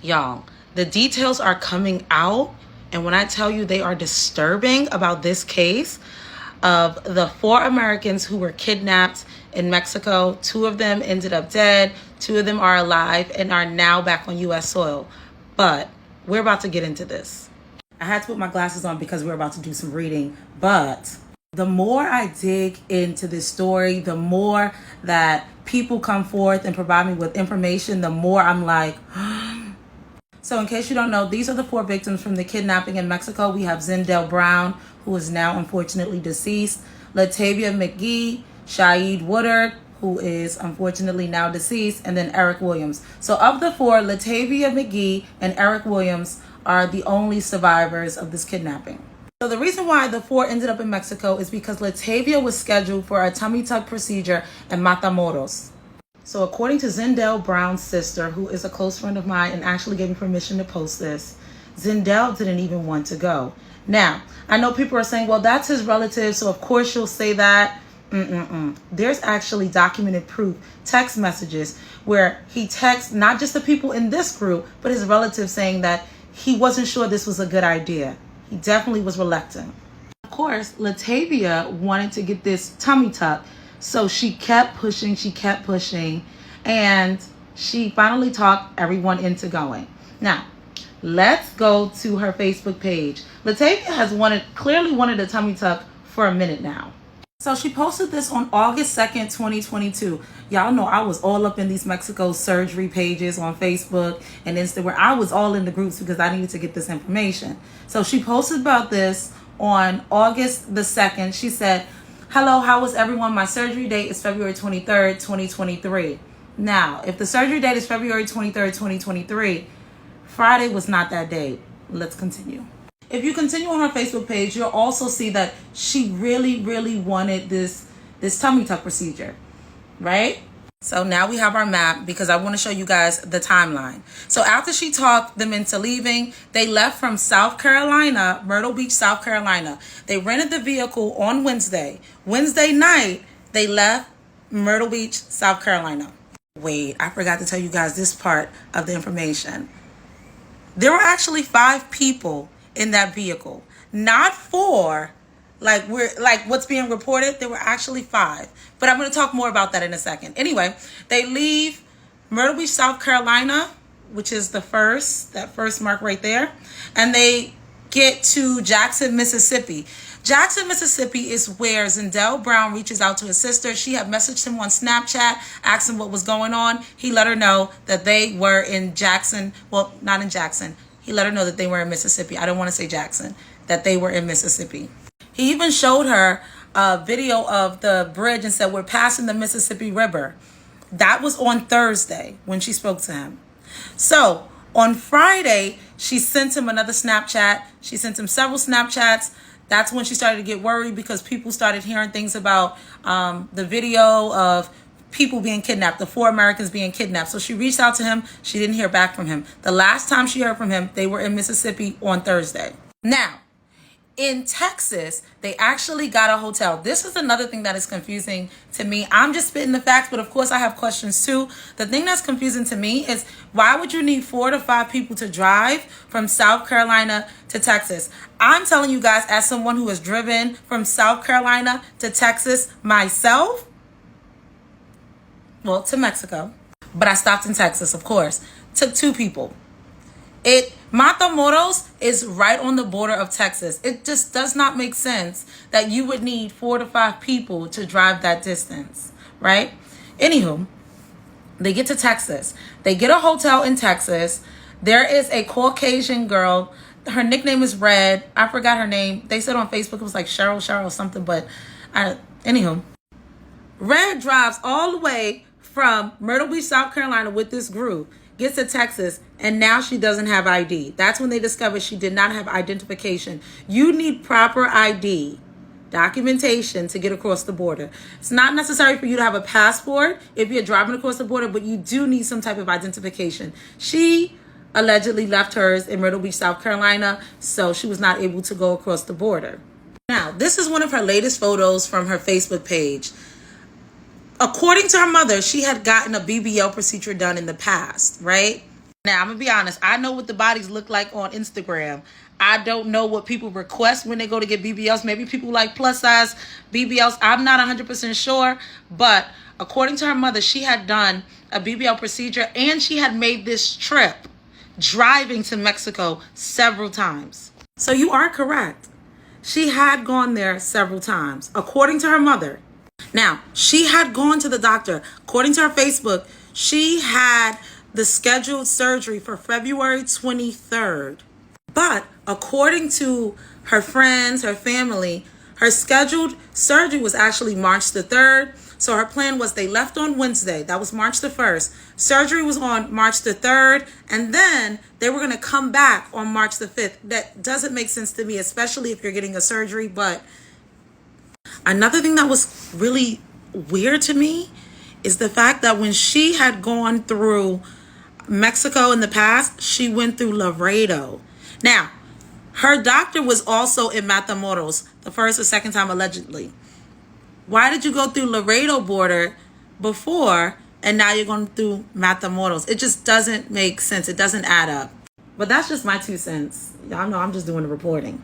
Y'all, the details are coming out, and when I tell you they are disturbing about this case of the 4 Americans who were kidnapped in Mexico. 2 of them ended up dead, 2 of them are alive and are now back on U.S. soil. But we're about to get into this. I had to put my glasses on because we're about to do some reading, but the more I dig into this story, the more that people come forth and provide me with information, the more I'm like, So in case you don't know, these are the 4 victims from the kidnapping in Mexico. We have Zindell Brown, who is now unfortunately deceased, Latavia McGee, Shaeed Woodard, who is unfortunately now deceased, and then Eric Williams. So of the 4, Latavia McGee and Eric Williams are the only survivors of this kidnapping. So the reason why the 4 ended up in Mexico is because Latavia was scheduled for a tummy tuck procedure in Matamoros. So according to Zindell Brown's sister, who is a close friend of mine and actually gave me permission to post this, Zindell didn't even want to go. Now, I know people are saying, well, that's his relative, so of course you'll say that. There's actually documented proof, text messages, where he texts not just the people in this group, but his relatives saying that he wasn't sure this was a good idea. He definitely was reluctant. Of course, Latavia wanted to get this tummy tuck, so she kept pushing, and she finally talked everyone into going. Now, let's go to her Facebook page. Latavia has clearly wanted a tummy tuck for a minute now. So she posted this on August 2nd, 2022. Y'all know I was all up in these Mexico surgery pages on Facebook and Instagram. I was all in the groups because I needed to get this information. So she posted about this on August the 2nd. She said, "Hello, how is everyone? My surgery date is February 23rd, 2023. Now, if the surgery date is February 23rd, 2023, Friday was not that date. Let's continue." If you continue on her Facebook page, you'll also see that she really wanted this tummy tuck procedure, right? So now we have our map because I want to show you guys the timeline. So after she talked them into leaving, they left from South Carolina, Myrtle Beach, South Carolina. They rented the vehicle on Wednesday. Wednesday night, they left Myrtle Beach, South Carolina. Wait, I forgot to tell you guys this part of the information. There were actually 5 people in that vehicle, not 4 like what's being reported. There were actually 5, but I'm going to talk more about that in a second. Anyway, they leave Myrtle Beach, South Carolina, which is that first mark right there, and they get to Jackson, Mississippi. Jackson, Mississippi is where Zindell Brown reaches out to his sister. She had messaged him on Snapchat, asked him what was going on. He let her know that they were in Jackson. Well, not in Jackson. He let her know that they were in Mississippi. I don't want to say Jackson, that they were in Mississippi. He even showed her a video of the bridge and said, "We're passing the Mississippi River." That was on Thursday when she spoke to him. So on Friday, she sent him another Snapchat. She sent him several Snapchats. That's when she started to get worried because people started hearing things about the video of people being kidnapped, the 4 Americans being kidnapped. So she reached out to him. She didn't hear back from him. The last time she heard from him, they were in Mississippi on Thursday. Now, in Texas, they actually got a hotel. This is another thing that is confusing to me. I'm just spitting the facts, but of course I have questions too. The thing that's confusing to me is, why would you need 4 to 5 people to drive from South Carolina to Texas? I'm telling you guys, as someone who has driven from South Carolina to Texas myself, well, to Mexico, but I stopped in Texas, of course. Took 2 people. Matamoros is right on the border of Texas. It just does not make sense that you would need 4 to 5 people to drive that distance, right? Anywho, they get to Texas. They get a hotel in Texas. There is a Caucasian girl. Her nickname is Red. I forgot her name. They said on Facebook it was like Cheryl something, but anywho. Red drives all the way from Myrtle Beach, South Carolina with this group, gets to Texas, and now she doesn't have ID. That's when they discovered she did not have identification. You need proper ID, documentation, to get across the border. It's not necessary for you to have a passport if you're driving across the border, but you do need some type of identification. She allegedly left hers in Myrtle Beach, South Carolina, so she was not able to go across the border. Now, this is one of her latest photos from her Facebook page. According to her mother, she had gotten a BBL procedure done in the past, right? Now, I'm going to be honest. I know what the bodies look like on Instagram. I don't know what people request when they go to get BBLs. Maybe people like plus size BBLs. I'm not 100% sure. But according to her mother, she had done a BBL procedure and she had made this trip driving to Mexico several times. So you are correct. She had gone there several times, according to her mother. Now, she had gone to the doctor. According to her Facebook, she had the scheduled surgery for February 23rd. But according to her friends, her family, her scheduled surgery was actually March the 3rd. So her plan was they left on Wednesday. That was March the 1st. Surgery was on March the 3rd. And then they were going to come back on March the 5th. That doesn't make sense to me, especially if you're getting a surgery. But another thing that was really weird to me is the fact that when she had gone through Mexico in the past, she went through Laredo. Now, her doctor was also in Matamoros the first or second time allegedly. Why did you go through Laredo border before and now you're going through Matamoros? It just doesn't make sense. It doesn't add up. But that's just my 2 cents. Y'all know I'm just doing the reporting.